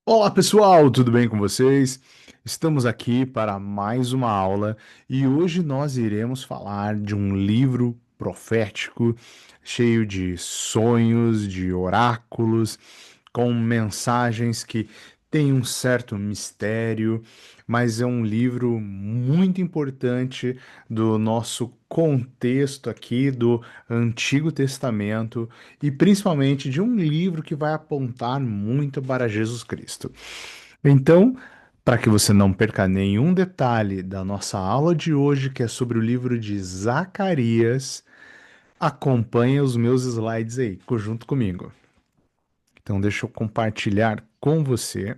Olá pessoal, tudo bem com vocês? Estamos aqui para mais uma aula e hoje nós iremos falar de um livro profético cheio de sonhos, de oráculos, com mensagens que têm um certo mistério, mas é um livro muito importante do nosso contexto aqui do Antigo Testamento e principalmente de um livro que vai apontar muito para Jesus Cristo. Então, para que você não perca nenhum detalhe da nossa aula de hoje, que é sobre o livro de Zacarias, acompanhe os meus slides aí, junto comigo. Então, deixa eu compartilhar com você.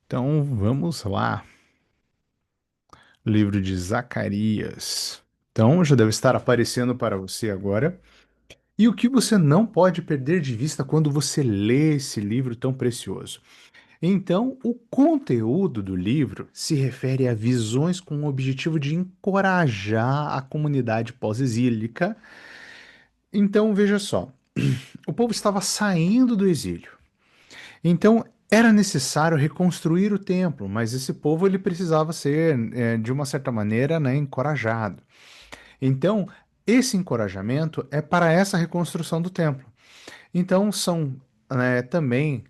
Então, vamos lá. Livro de Zacarias. Então, já deve estar aparecendo para você agora. E o que você não pode perder de vista quando você lê esse livro tão precioso? Então, o conteúdo do livro se refere a visões com o objetivo de encorajar a comunidade pós-exílica. Então, veja só, o povo estava saindo do exílio. Então, era necessário reconstruir o templo, mas esse povo ele precisava ser, de uma certa maneira, né, encorajado. Então, esse encorajamento é para essa reconstrução do templo. Então, são também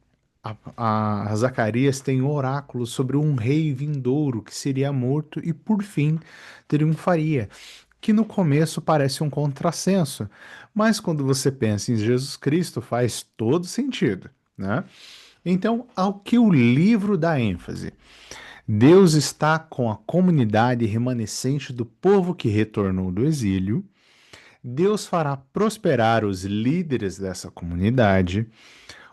a Zacarias tem oráculos sobre um rei vindouro que seria morto e, por fim, triunfaria, que no começo parece um contrassenso, mas quando você pensa em Jesus Cristo faz todo sentido, né? Então, ao que o livro dá ênfase? Deus está com a comunidade remanescente do povo que retornou do exílio. Deus fará prosperar os líderes dessa comunidade.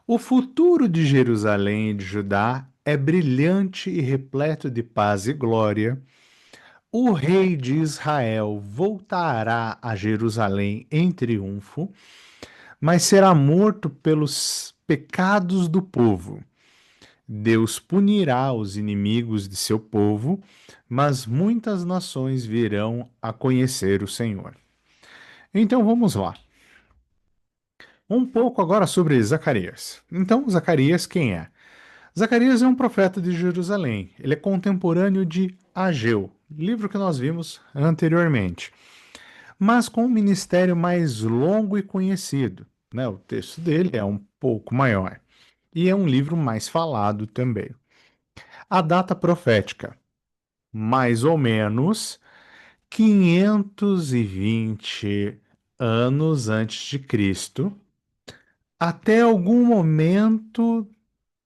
O futuro de Jerusalém e de Judá é brilhante e repleto de paz e glória. O rei de Israel voltará a Jerusalém em triunfo, mas será morto pelos pecados do povo. Deus punirá os inimigos de seu povo, mas muitas nações virão a conhecer o Senhor. Então vamos lá. Um pouco agora sobre Zacarias. Então, Zacarias quem é? Zacarias é um profeta de Jerusalém. Ele é contemporâneo de Ageu, livro que nós vimos anteriormente, mas com um ministério mais longo e conhecido, né? O texto dele é um pouco maior e é um livro mais falado também. A data profética, mais ou menos 520 anos antes de Cristo, até algum momento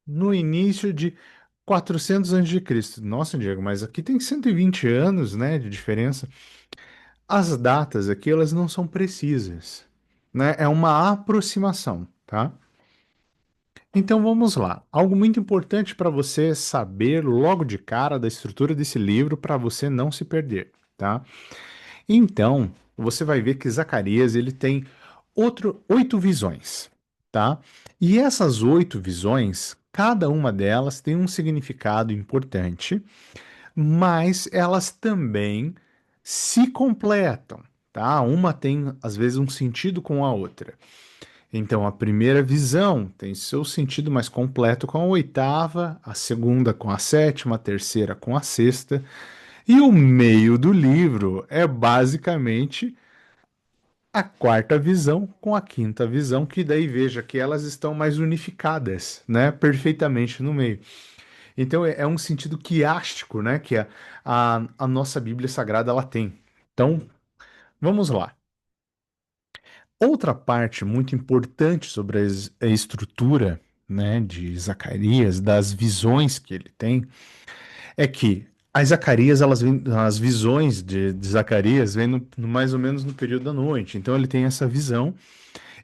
no início de 400 antes de Cristo. Nossa, Diego, mas aqui tem 120 anos, né, de diferença. As datas aqui, elas não são precisas, né? É uma aproximação, tá? Então vamos lá. Algo muito importante para você saber logo de cara da estrutura desse livro para você não se perder, tá? Então, você vai ver que Zacarias ele tem 8 visões, tá? E essas 8 visões, cada uma delas tem um significado importante, mas elas também se completam, tá? Uma tem, às vezes, um sentido com a outra. Então, a primeira visão tem seu sentido mais completo com a oitava, a segunda com a sétima, a terceira com a sexta, e o meio do livro é basicamente a quarta visão com a quinta visão, que daí veja que elas estão mais unificadas, né? Perfeitamente no meio. Então é um sentido quiástico, né? Que a nossa Bíblia Sagrada ela tem. Então, vamos lá. Outra parte muito importante sobre a estrutura, né, de Zacarias, das visões que ele tem, é que as Zacarias, as visões de Zacarias vêm mais ou menos no período da noite. Então ele tem essa visão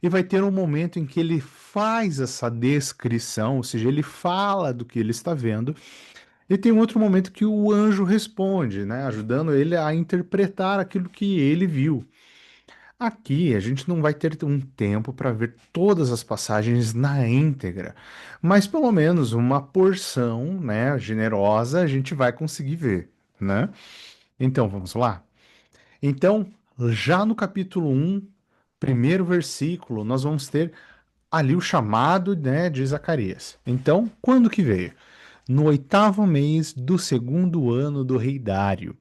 e vai ter um momento em que ele faz essa descrição, ou seja, ele fala do que ele está vendo, e tem um outro momento que o anjo responde, né, ajudando ele a interpretar aquilo que ele viu. Aqui a gente não vai ter um tempo para ver todas as passagens na íntegra, mas pelo menos uma porção, né, generosa a gente vai conseguir ver, né? Então vamos lá. Então, já no capítulo 1, primeiro versículo, nós vamos ter ali o chamado, né, de Zacarias. Então, quando que veio? No oitavo mês do segundo ano do rei Dário.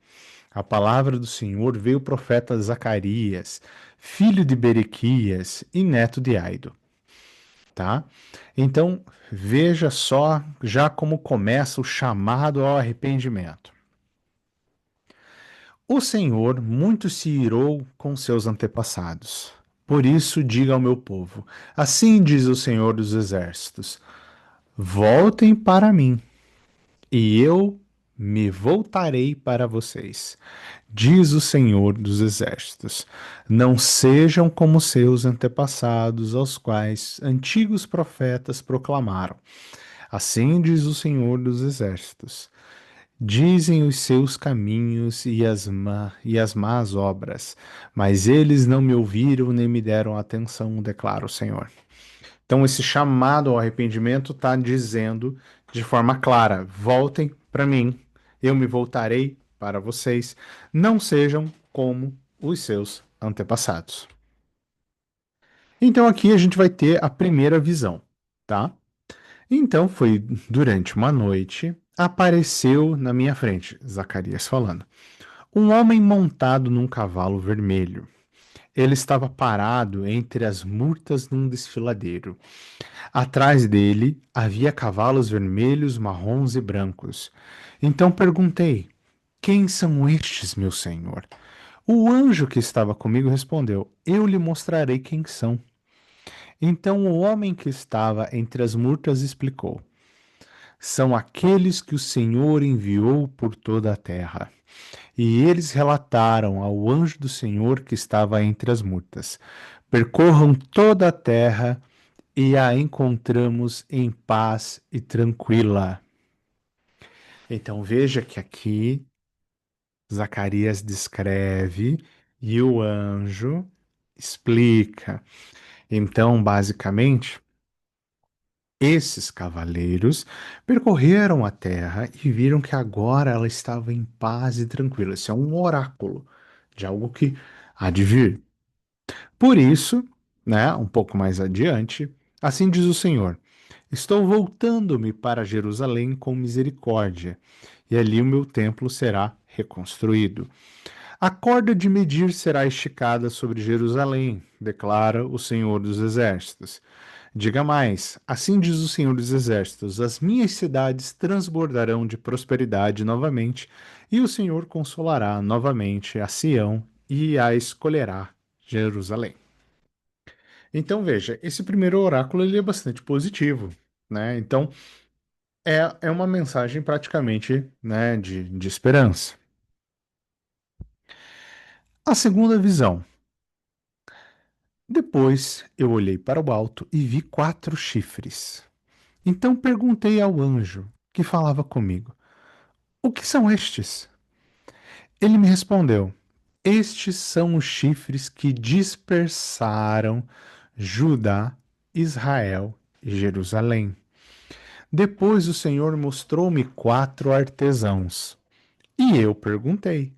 A palavra do Senhor veio ao profeta Zacarias, filho de Berequias e neto de Aido, tá? Então, veja só já como começa o chamado ao arrependimento. O Senhor muito se irou com seus antepassados. Por isso, diga ao meu povo: assim diz o Senhor dos Exércitos: voltem para mim, e eu me voltarei para vocês. Diz o Senhor dos Exércitos: não sejam como seus antepassados, aos quais antigos profetas proclamaram. Assim diz o Senhor dos Exércitos: dizem os seus caminhos e as más obras, mas eles não me ouviram nem me deram atenção, declara o Senhor. Então, esse chamado ao arrependimento está dizendo de forma clara: voltem para mim, eu me voltarei para vocês, não sejam como os seus antepassados. Então, aqui a gente vai ter a primeira visão, tá? Então, foi durante uma noite, apareceu na minha frente, Zacarias falando, um homem montado num cavalo vermelho. Ele estava parado entre as murtas num desfiladeiro. Atrás dele havia cavalos vermelhos, marrons e brancos. Então perguntei: quem são estes, meu senhor? O anjo que estava comigo respondeu: eu lhe mostrarei quem são. Então o homem que estava entre as murtas explicou: são aqueles que o Senhor enviou por toda a terra. E eles relataram ao anjo do Senhor que estava entre as murtas: percorram toda a terra e a encontramos em paz e tranquila. Então veja que aqui Zacarias descreve e o anjo explica. Então, basicamente, esses cavaleiros percorreram a terra e viram que agora ela estava em paz e tranquila. Isso é um oráculo de algo que há de vir. Por isso, né, um pouco mais adiante, assim diz o Senhor: estou voltando-me para Jerusalém com misericórdia, e ali o meu templo será reconstruído. A corda de medir será esticada sobre Jerusalém, declara o Senhor dos Exércitos. Diga mais: assim diz o Senhor dos Exércitos: as minhas cidades transbordarão de prosperidade novamente, e o Senhor consolará novamente a Sião e a escolherá Jerusalém. Então veja, esse primeiro oráculo ele é bastante positivo, né? Então é uma mensagem praticamente, né, de esperança. A segunda visão. Depois eu olhei para o alto e vi 4 chifres. Então perguntei ao anjo que falava comigo: o que são estes? Ele me respondeu: estes são os chifres que dispersaram Judá, Israel e Jerusalém. Depois o Senhor mostrou-me 4 artesãos. E eu perguntei: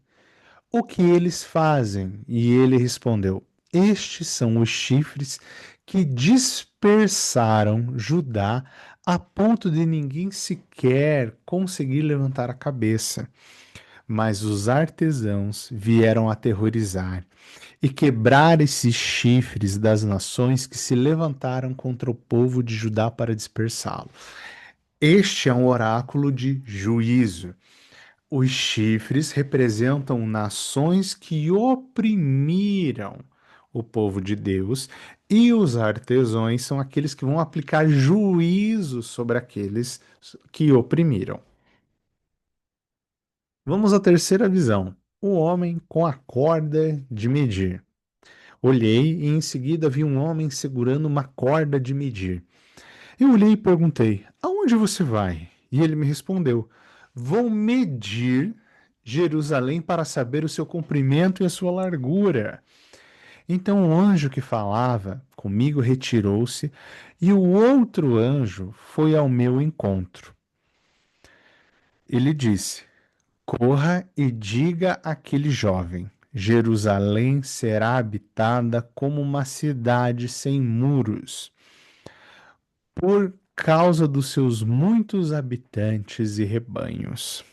o que eles fazem? E ele respondeu: estes são os chifres que dispersaram Judá a ponto de ninguém sequer conseguir levantar a cabeça. Mas os artesãos vieram aterrorizar e quebrar esses chifres das nações que se levantaram contra o povo de Judá para dispersá-lo. Este é um oráculo de juízo. Os chifres representam nações que oprimiram o povo de Deus, e os artesãos são aqueles que vão aplicar juízo sobre aqueles que oprimiram. Vamos à terceira visão: o homem com a corda de medir. Olhei e em seguida vi um homem segurando uma corda de medir. Eu olhei e perguntei: aonde você vai? E ele me respondeu: vou medir Jerusalém para saber o seu comprimento e a sua largura. Então o anjo que falava comigo retirou-se e o outro anjo foi ao meu encontro. Ele disse: corra e diga àquele jovem: Jerusalém será habitada como uma cidade sem muros. por causa dos seus muitos habitantes e rebanhos.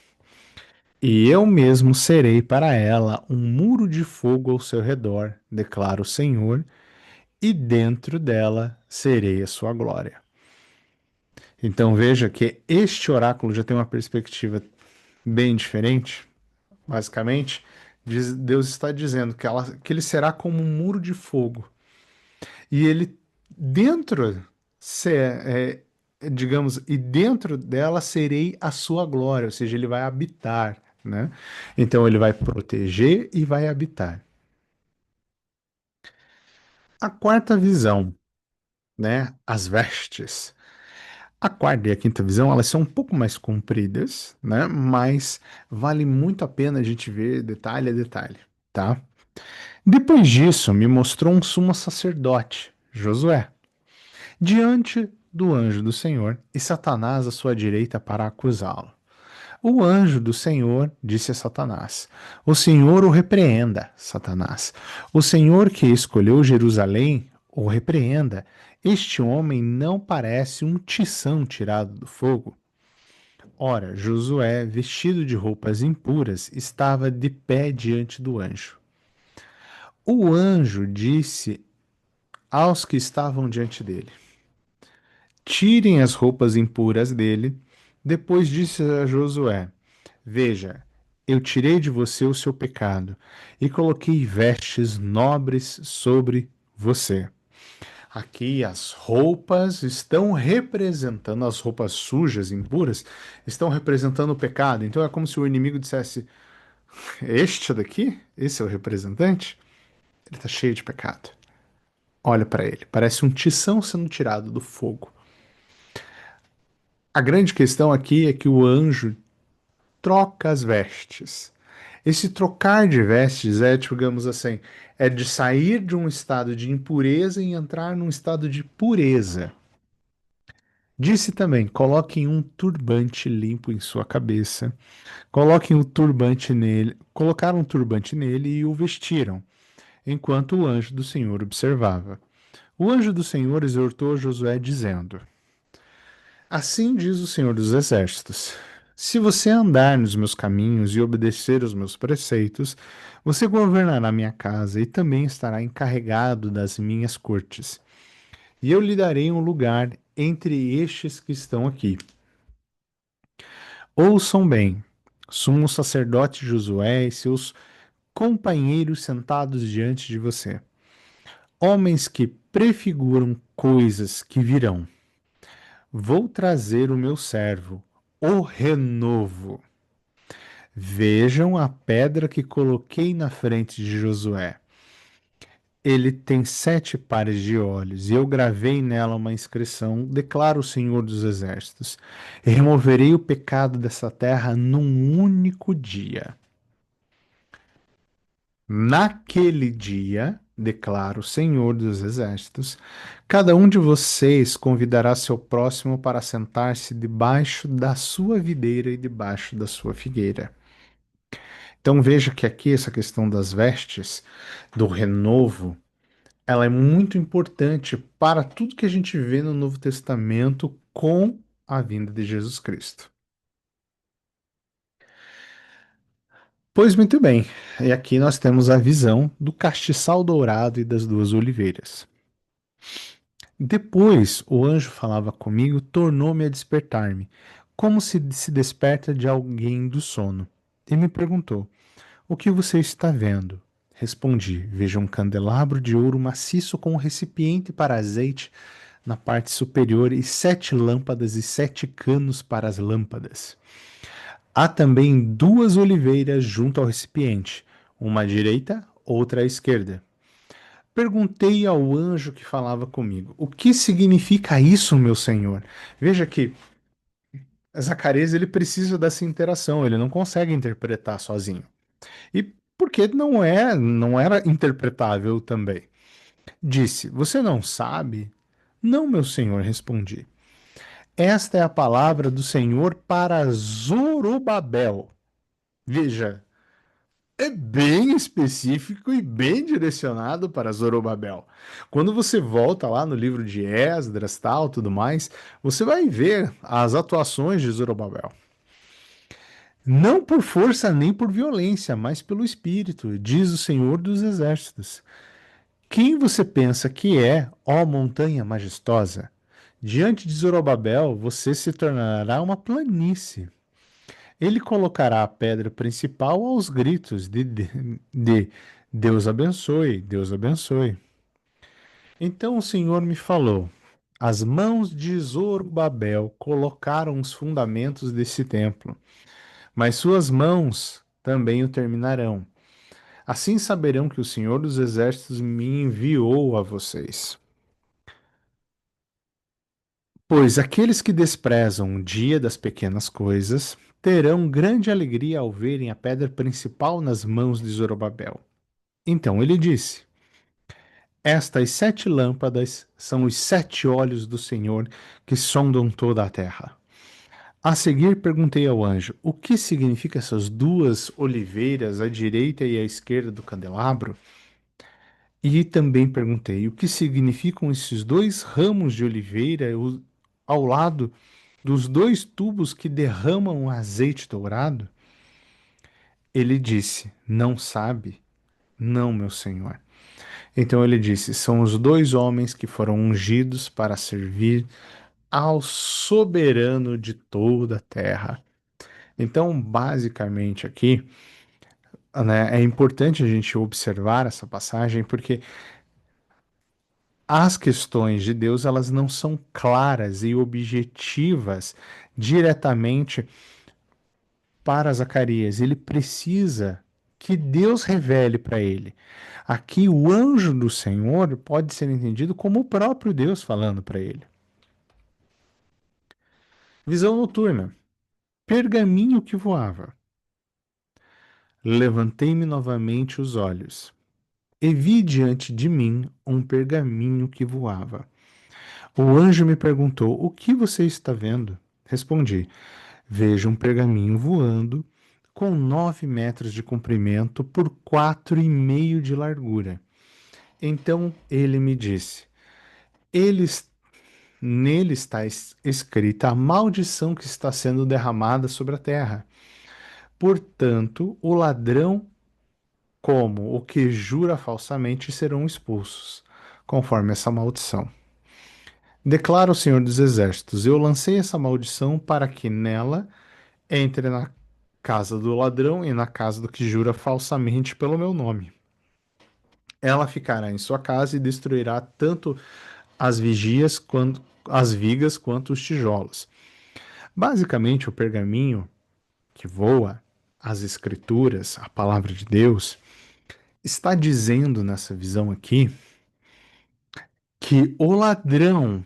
E eu mesmo serei para ela um muro de fogo ao seu redor, declara o Senhor, e dentro dela serei a sua glória. Então veja que este oráculo já tem uma perspectiva bem diferente. Basicamente, Deus está dizendo que ele será como um muro de fogo. E ele, dentro, digamos, e dentro dela serei a sua glória, ou seja, ele vai habitar, né? Então ele vai proteger e vai habitar. A quarta visão, né? As vestes. A quarta e a quinta visão, elas são um pouco mais compridas, né? Mas vale muito a pena a gente ver detalhe a detalhe, tá? Depois disso, me mostrou um sumo sacerdote, Josué, diante do anjo do Senhor e Satanás à sua direita para acusá-lo. O anjo do Senhor disse a Satanás: O Senhor o repreenda, Satanás. O Senhor que escolheu Jerusalém o repreenda. Este homem não parece um tição tirado do fogo. Ora, Josué, vestido de roupas impuras, estava de pé diante do anjo. O anjo disse aos que estavam diante dele: Tirem as roupas impuras dele. Depois disse a Josué: Veja, eu tirei de você o seu pecado e coloquei vestes nobres sobre você. Aqui as roupas estão representando, as roupas sujas, impuras, estão representando o pecado. Então é como se o inimigo dissesse: Este daqui, esse é o representante, ele está cheio de pecado. Olha para ele, parece um tição sendo tirado do fogo. A grande questão aqui é que o anjo troca as vestes. Esse trocar de vestes é, digamos assim, é de sair de um estado de impureza e entrar num estado de pureza. Disse também: coloquem um turbante limpo em sua cabeça. Coloquem o turbante nele, colocaram um turbante nele e o vestiram, enquanto o anjo do Senhor observava. O anjo do Senhor exortou Josué, dizendo: Assim diz o Senhor dos Exércitos: Se você andar nos meus caminhos e obedecer os meus preceitos, você governará minha casa e também estará encarregado das minhas cortes. E eu lhe darei um lugar entre estes que estão aqui. Ouçam bem, sumo sacerdote Josué e seus companheiros sentados diante de você, homens que prefiguram coisas que virão. Vou trazer o meu servo, o renovo. Vejam a pedra que coloquei na frente de Josué. Ele tem 7 pares de olhos, e eu gravei nela uma inscrição, declara o Senhor dos Exércitos. E removerei o pecado dessa terra num único dia. Naquele dia, declara o Senhor dos Exércitos, cada um de vocês convidará seu próximo para sentar-se debaixo da sua videira e debaixo da sua figueira. Então veja que aqui essa questão das vestes, do renovo, ela é muito importante para tudo que a gente vê no Novo Testamento com a vinda de Jesus Cristo. Pois muito bem, e aqui nós temos a visão do castiçal dourado e das duas oliveiras. Depois o anjo falava comigo, tornou-me a despertar-me, como se desperta de alguém do sono, e me perguntou: O que você está vendo? Respondi: Vejo um candelabro de ouro maciço com um recipiente para azeite na parte superior e 7 lâmpadas e 7 canos para as lâmpadas. Há também 2 oliveiras junto ao recipiente, uma à direita, outra à esquerda. Perguntei ao anjo que falava comigo: O que significa isso, meu senhor? Veja que Zacarias ele precisa dessa interação, ele não consegue interpretar sozinho. E porque não era interpretável também. Disse: Você não sabe? Não, meu senhor, respondi. Esta é a palavra do Senhor para Zorobabel. Veja, É bem específico e bem direcionado para Zorobabel. Quando você volta lá no livro de Esdras, tal, tudo mais, você vai ver as atuações de Zorobabel. Não por força nem por violência, mas pelo Espírito, diz o Senhor dos Exércitos. Quem você pensa que é, ó montanha majestosa? Diante de Zorobabel, você se tornará uma planície. Ele colocará a pedra principal aos gritos de Deus abençoe, Deus abençoe. Então o Senhor me falou: as mãos de Zorobabel colocaram os fundamentos desse templo, mas suas mãos também o terminarão. Assim saberão que o Senhor dos Exércitos me enviou a vocês. Pois aqueles que desprezam o dia das pequenas coisas terão grande alegria ao verem a pedra principal nas mãos de Zorobabel. Então ele disse: estas 7 lâmpadas são os 7 olhos do Senhor que sondam toda a terra. A seguir perguntei ao anjo: o que significam essas duas oliveiras à direita e à esquerda do candelabro? E também perguntei: o que significam esses dois ramos de oliveira ao lado dos dois tubos que derramam azeite dourado? Ele disse: não sabe? Não, meu senhor. Então ele disse: são os dois homens que foram ungidos para servir ao soberano de toda a terra. Então, basicamente aqui, né, é importante a gente observar essa passagem porque as questões de Deus elas não são claras e objetivas diretamente para Zacarias. Ele precisa que Deus revele para ele. Aqui, o anjo do Senhor pode ser entendido como o próprio Deus falando para ele. Visão noturna. Pergaminho que voava. Levantei-me novamente os olhos e vi diante de mim um pergaminho que voava. O anjo me perguntou: o que você está vendo? Respondi: vejo um pergaminho voando com 9 metros de comprimento por 4,5 de largura. Então ele me disse: Eles, nele está escrita a maldição que está sendo derramada sobre a terra. Portanto, o ladrão, como o que jura falsamente, serão expulsos, conforme essa maldição. Declara o Senhor dos Exércitos: eu lancei essa maldição para que nela entre na casa do ladrão e na casa do que jura falsamente pelo meu nome. Ela ficará em sua casa e destruirá tanto as vigias quanto as vigas quanto os tijolos. Basicamente, o pergaminho que voa, as escrituras, a palavra de Deus, está dizendo nessa visão aqui que o ladrão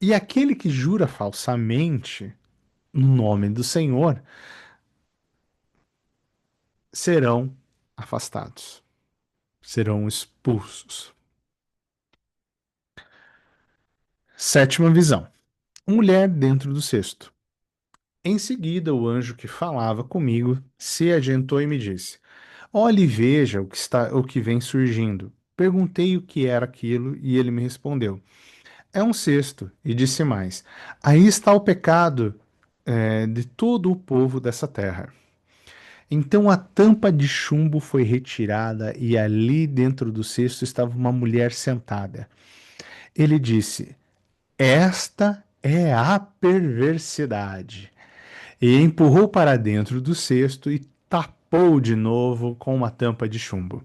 e aquele que jura falsamente no nome do Senhor serão afastados, serão expulsos. Sétima visão: mulher dentro do cesto. Em seguida, o anjo que falava comigo se adiantou e me disse: olhe e veja o que vem surgindo. Perguntei o que era aquilo e ele me respondeu: é um cesto. E disse mais: aí está o pecado de todo o povo dessa terra. Então a tampa de chumbo foi retirada e ali dentro do cesto estava uma mulher sentada. Ele disse: esta é a perversidade. E empurrou para dentro do cesto e tapou de novo com uma tampa de chumbo.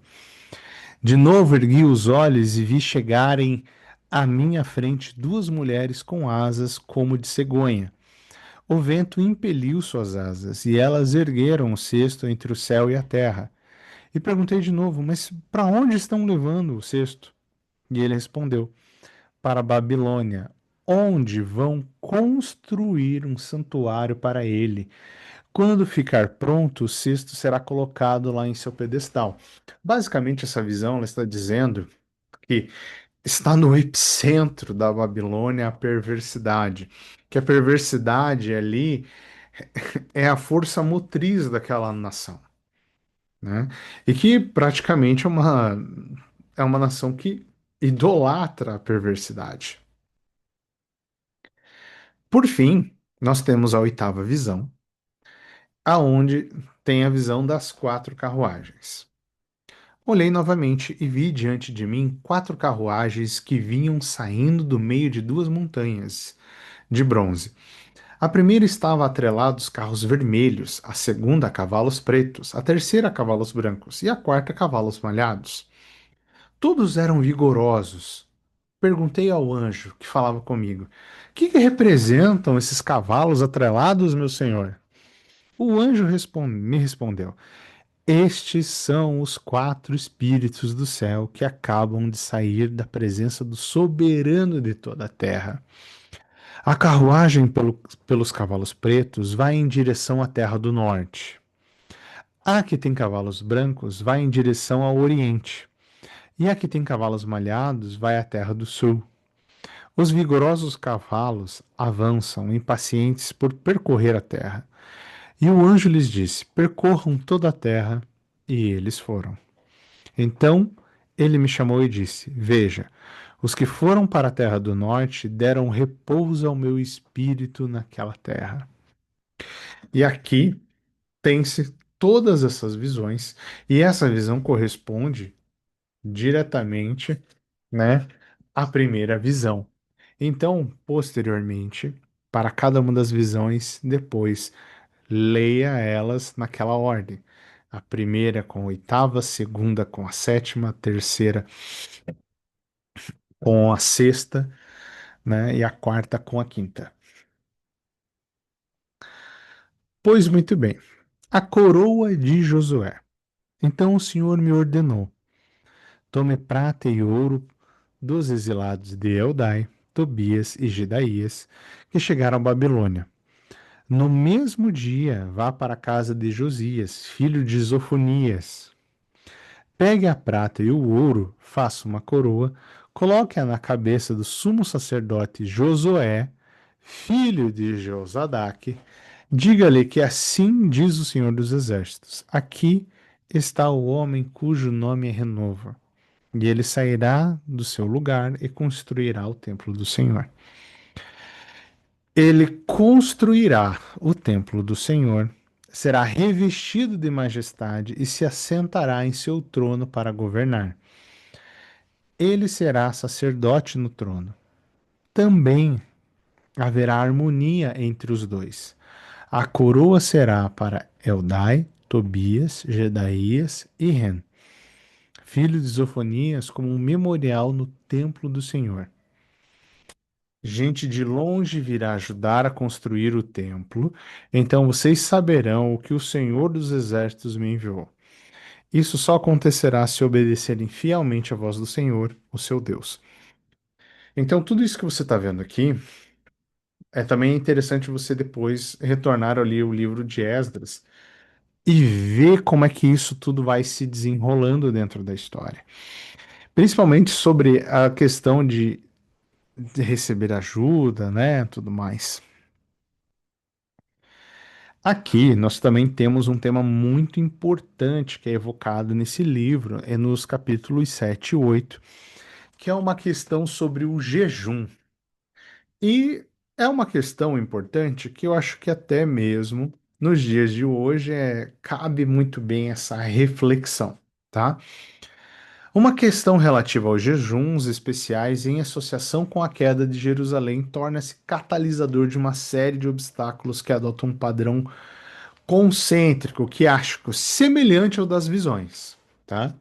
De novo ergui os olhos e vi chegarem à minha frente duas mulheres com asas como de cegonha. O vento impeliu suas asas e elas ergueram o cesto entre o céu e a terra. E perguntei de novo: mas para onde estão levando o cesto? E ele respondeu: para a Babilônia, onde vão construir um santuário para ele. Quando ficar pronto, o cesto será colocado lá em seu pedestal. Basicamente, essa visão ela está dizendo que está no epicentro da Babilônia a perversidade, que a perversidade ali é a força motriz daquela nação. né? E que praticamente é uma nação que idolatra a perversidade. Por fim, nós temos a oitava visão, aonde tem a visão das quatro carruagens. Olhei novamente e vi diante de mim quatro carruagens que vinham saindo do meio de duas montanhas de bronze. A primeira estava atrelada aos carros vermelhos, a segunda a cavalos pretos, a terceira a cavalos brancos e a quarta a cavalos malhados. Todos eram vigorosos. Perguntei ao anjo que falava comigo: que representam esses cavalos atrelados, meu senhor? O anjo me respondeu: estes são os quatro espíritos do céu que acabam de sair da presença do soberano de toda a terra. A carruagem pelos cavalos pretos vai em direção à terra do norte. A que tem cavalos brancos vai em direção ao oriente. E a que tem cavalos malhados vai à terra do sul. Os vigorosos cavalos avançam, impacientes por percorrer a terra. E o anjo lhes disse: percorram toda a terra. E eles foram. Então ele me chamou e disse: veja, os que foram para a terra do norte deram repouso ao meu espírito naquela terra. E aqui tem-se todas essas visões, e essa visão corresponde diretamente, né, à primeira visão. Então, posteriormente, para cada uma das visões, depois leia elas naquela ordem. A primeira com a oitava, a segunda com a sétima, a terceira com a sexta, né, e a quarta com a quinta. Pois muito bem, a coroa de Josué. Então o Senhor me ordenou: tome prata e ouro dos exilados de Eldai, Tobias e Gedaías, que chegaram à Babilônia. No mesmo dia, vá para a casa de Josias, filho de Zofonias. Pegue a prata e o ouro, faça uma coroa, coloque-a na cabeça do sumo sacerdote Josué, filho de Josadaque. Diga-lhe que assim diz o Senhor dos Exércitos: aqui está o homem cujo nome é Renovo, e ele sairá do seu lugar e construirá o templo do Senhor. Ele construirá o templo do Senhor, será revestido de majestade e se assentará em seu trono para governar. Ele será sacerdote no trono. Também haverá harmonia entre os dois. A coroa será para Eldai, Tobias, Gedaías e Ren, filho de Zofonias, como um memorial no templo do Senhor. Gente de longe virá ajudar a construir o templo, então vocês saberão o que o Senhor dos Exércitos me enviou. Isso só acontecerá se obedecerem fielmente à voz do Senhor, o seu Deus. Então, tudo isso que você está vendo aqui é também interessante você depois retornar ali o livro de Esdras e ver como é que isso tudo vai se desenrolando dentro da história. Principalmente sobre a questão de receber ajuda, né, tudo mais. Aqui nós também temos um tema muito importante que é evocado nesse livro, é nos capítulos 7 e 8, que é uma questão sobre o jejum. E é uma questão importante que eu acho que até mesmo nos dias de hoje cabe muito bem essa reflexão, tá? Uma questão relativa aos jejuns especiais em associação com a queda de Jerusalém torna-se catalisador de uma série de obstáculos que adotam um padrão concêntrico, quiástico, semelhante ao das visões, tá?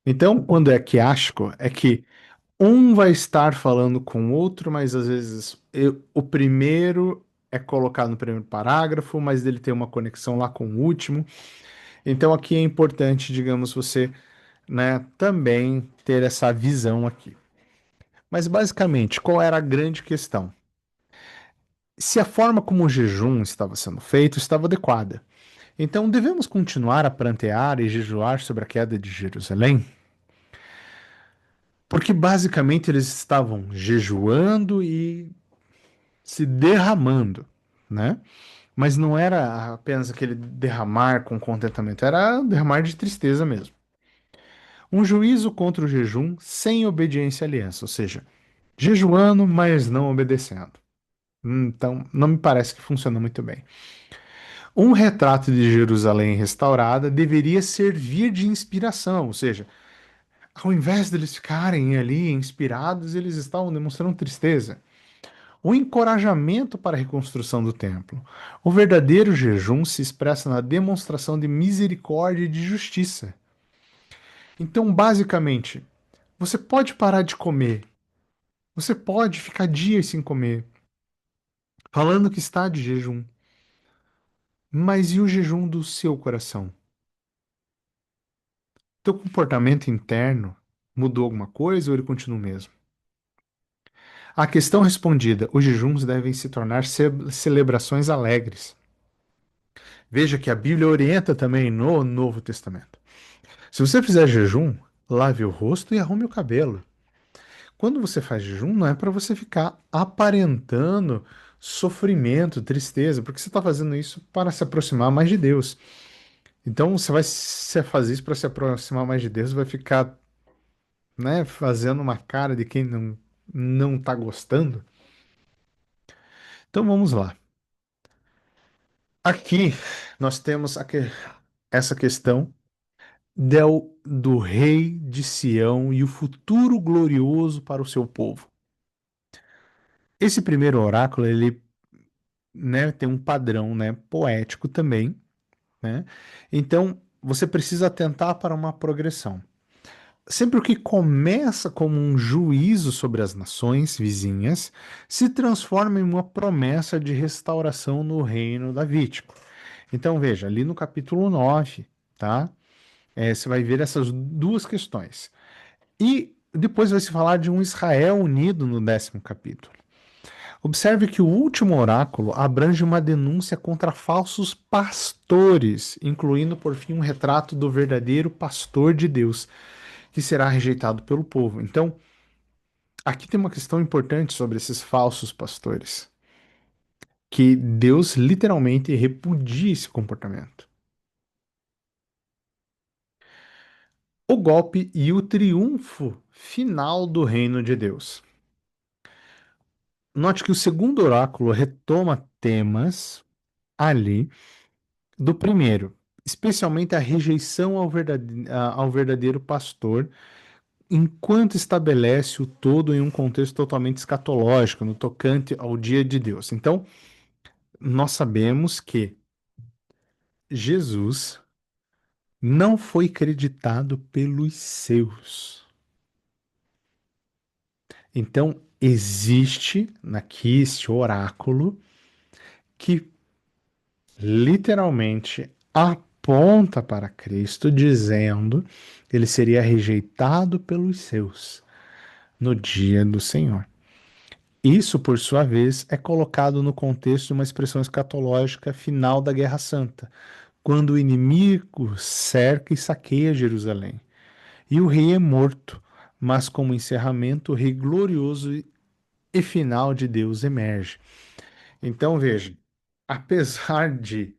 Então, quando é quiástico, é que um vai estar falando com o outro, mas às vezes o primeiro é colocado no primeiro parágrafo, mas ele tem uma conexão lá com o último. Então, aqui é importante, digamos, você, né, também ter essa visão aqui. Mas basicamente, qual era a grande questão? Se a forma como o jejum estava sendo feito estava adequada. Então, devemos continuar a prantear e jejuar sobre a queda de Jerusalém? Porque basicamente eles estavam jejuando e se derramando, né? Mas não era apenas aquele derramar com contentamento, era derramar de tristeza mesmo. Um juízo contra o jejum sem obediência à aliança, ou seja, jejuando, mas não obedecendo. Então, não me parece que funciona muito bem. Um retrato de Jerusalém restaurada deveria servir de inspiração, ou seja, ao invés deles ficarem ali inspirados, eles estavam demonstrando tristeza. O encorajamento para a reconstrução do templo. O verdadeiro jejum se expressa na demonstração de misericórdia e de justiça. Então, basicamente, você pode parar de comer, você pode ficar dias sem comer, falando que está de jejum, mas e o jejum do seu coração? Teu comportamento interno mudou alguma coisa ou ele continua o mesmo? A questão respondida: os jejuns devem se tornar celebrações alegres. Veja que a Bíblia orienta também no Novo Testamento. Se você fizer jejum, lave o rosto e arrume o cabelo. Quando você faz jejum, não é para você ficar aparentando sofrimento, tristeza, porque você está fazendo isso para se aproximar mais de Deus. Então, você vai se fazer isso para se aproximar mais de Deus, vai ficar, né, fazendo uma cara de quem não está gostando. Então, vamos lá. Aqui nós temos essa questão do rei de Sião e o futuro glorioso para o seu povo. Esse primeiro oráculo, ele, né, tem um padrão, né, poético também, né? Então, você precisa atentar para uma progressão. Sempre o que começa como um juízo sobre as nações vizinhas se transforma em uma promessa de restauração no reino davídico. Então, veja, ali no capítulo 9, tá? Você vai ver essas duas questões. E depois vai se falar de um Israel unido no 10º capítulo. Observe que o último oráculo abrange uma denúncia contra falsos pastores, incluindo por fim um retrato do verdadeiro pastor de Deus, que será rejeitado pelo povo. Então, aqui tem uma questão importante sobre esses falsos pastores, que Deus literalmente repudia esse comportamento. O golpe e o triunfo final do reino de Deus. Note que o segundo oráculo retoma temas ali do primeiro, especialmente a rejeição ao verdadeiro pastor, enquanto estabelece o todo em um contexto totalmente escatológico, no tocante ao dia de Deus. Então, nós sabemos que Jesus não foi creditado pelos seus. Então, existe aqui este oráculo que literalmente aponta para Cristo, dizendo que ele seria rejeitado pelos seus no dia do Senhor. Isso, por sua vez, é colocado no contexto de uma expressão escatológica final da Guerra Santa, quando o inimigo cerca e saqueia Jerusalém. E o rei é morto, mas como encerramento, o rei glorioso e final de Deus emerge. Então veja, apesar de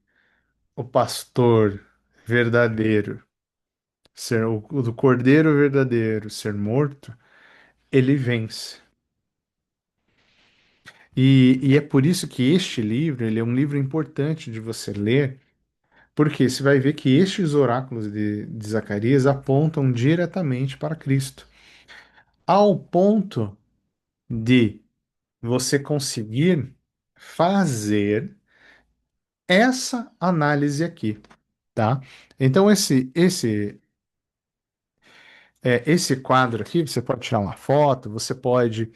o pastor verdadeiro ser o do cordeiro verdadeiro ser morto, ele vence. E é por isso que este livro, ele é um livro importante de você ler, porque você vai ver que estes oráculos de Zacarias apontam diretamente para Cristo, ao ponto de você conseguir fazer essa análise aqui, tá? Então esse quadro aqui, você pode tirar uma foto, você pode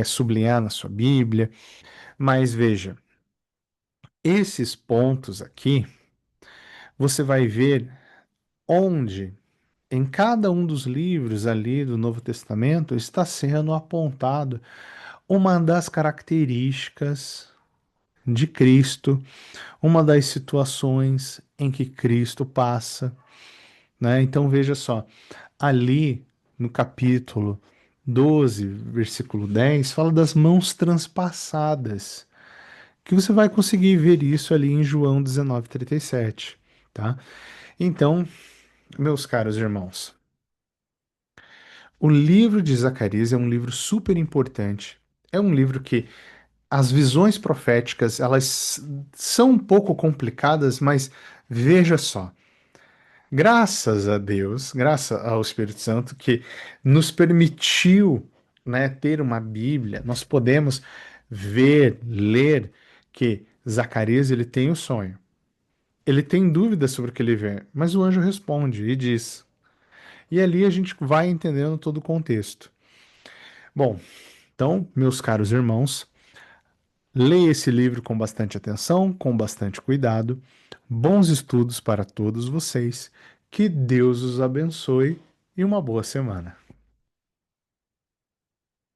sublinhar na sua Bíblia, mas veja, esses pontos aqui, você vai ver onde em cada um dos livros ali do Novo Testamento está sendo apontado uma das características de Cristo, uma das situações em que Cristo passa, né? Então veja só, ali no capítulo 12, versículo 10, fala das mãos transpassadas que você vai conseguir ver isso ali em João 19:37, tá? Então, meus caros irmãos, o livro de Zacarias é um livro super importante. É um livro que as visões proféticas, elas são um pouco complicadas, mas veja só. Graças a Deus, graças ao Espírito Santo que nos permitiu, né, ter uma Bíblia, nós podemos ver, ler que Zacarias ele tem o sonho. Ele tem dúvidas sobre o que ele vê, mas o anjo responde e diz. E ali a gente vai entendendo todo o contexto. Bom, então, meus caros irmãos, leia esse livro com bastante atenção, com bastante cuidado. Bons estudos para todos vocês. Que Deus os abençoe e uma boa semana.